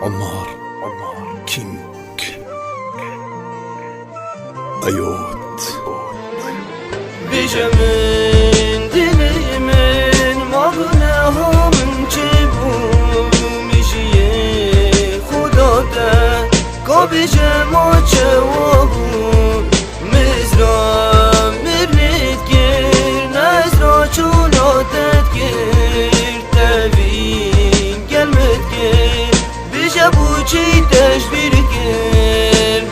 عمار كينج أيوت بجمن دلمن مغناها من جبو مجيه خدا ده قابي جمع جوابو مزرا مرنت گیر نزرا چولاتت گیر تبین گلمت گیر بجبو چی تشبیر گیر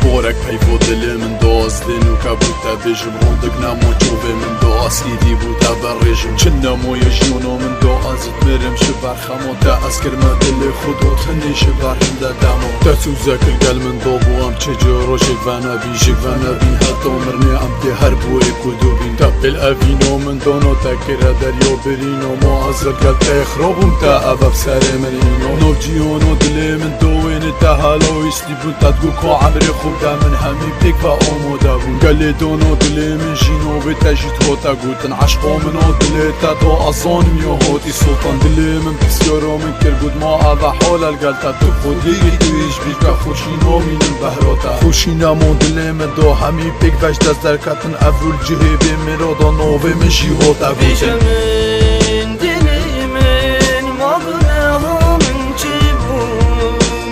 بورك بيفو دل من دوس دينو كابوتا بيجم روندك نامو جوبي من دوس ايدي بوتا بالرجم كنا مو يجيونو من دوس تمرم شبار خمو تا اسكر ما دل خدو تخني شبار هندا دامو تاتو زاك القل من دوبو ام تشجو روشك فانا بيجيك فانا بين هاتو مرني ام تي هربوري كودوبين تاب الافينو من دونو تاكرا دريو برينو مو ازر قل تخربهم تا ابا بساري مرينو نو جيونو دل من دوين تهالو يسليبون تاتقوكو عمري خوب من همي بيك فأمو دابون قالي دونو دلي من جينو بتاجيت هوتا قوتن عشقو منو دلي تاتو أصون ميو هوتي سلطان دلي من بسيورو من كرقود ما أضا حول القلتا تخودي يدويش بيكا خوشينو من البهروتا خوشينا مو دلي من دو همي بيك باش دست دركاتن أفرو الجهي بميرو دو نوفي من جي هوتا قوتن بجمن دلي من مغناها من جبو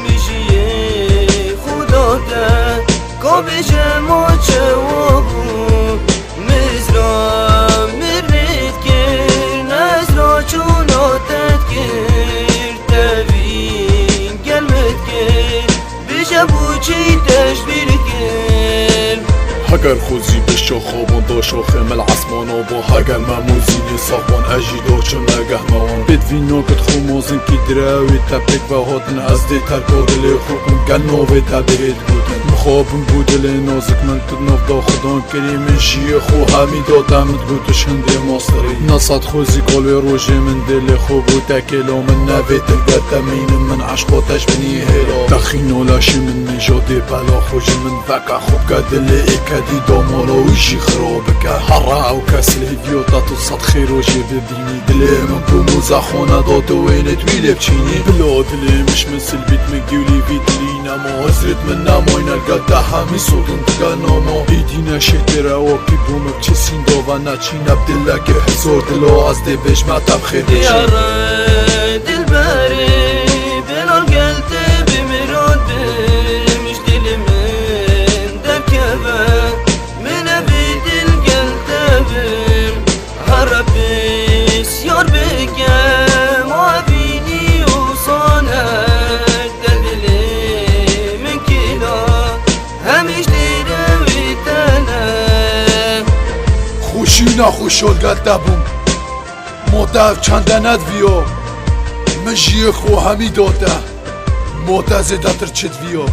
مجيه خدا ده قابي جمع جوابو مزرا مرنت گیر نزرا چولاتت گیر تبین گلمت گیر بجبو چی تشبیر گیر هاگر خوزی بشو خوابون دو شوخه مل عصمانو با هاگر مموزینی صاحبان اجیدو چون نگه موان بدوینو کت خوموزن کی دراوی تبک و هاتن از دی ترکو دلی خوکم گل نووی تبرید بودن مخوابم بودلی نازک من تدناف دا خدان کری من جیه خو همی دادمت بودش هنده ماستری نصد خوزی کالوی روژه من دلی خوب و تکلو من نوی تلگت تمینم من عشقا تشبنی هلا تخینو لاشی من نجادی بلا خوش من فکا خوب که دلی اکدی دامالا ویشی خرابکه حرا او کس الهیدیوتا تصد خیر و جه ببینی دلی من بوموزا خونه دادو وینت ویلی بچینی بلا دلی مش مثل بیت مگیولی ویدلی نما حضرت من نماین الگلده همی سودن دگه ناما ایدی نشهده روا پی بوم بچسین دا و نچین عبدالله که هزار دلا از دی بش مطب خیر بشن یاره دل بری بلال گلده بمیراد برمش دل من درکه من بی دل گلده بم هر بسیار بگم آبینی و سانک در دل من کلا همیش دیرم ویتنم خوشی نخوش الگلده بوم مدف چندند ویا من جیه خو همی داده معتزه داتر چد ویا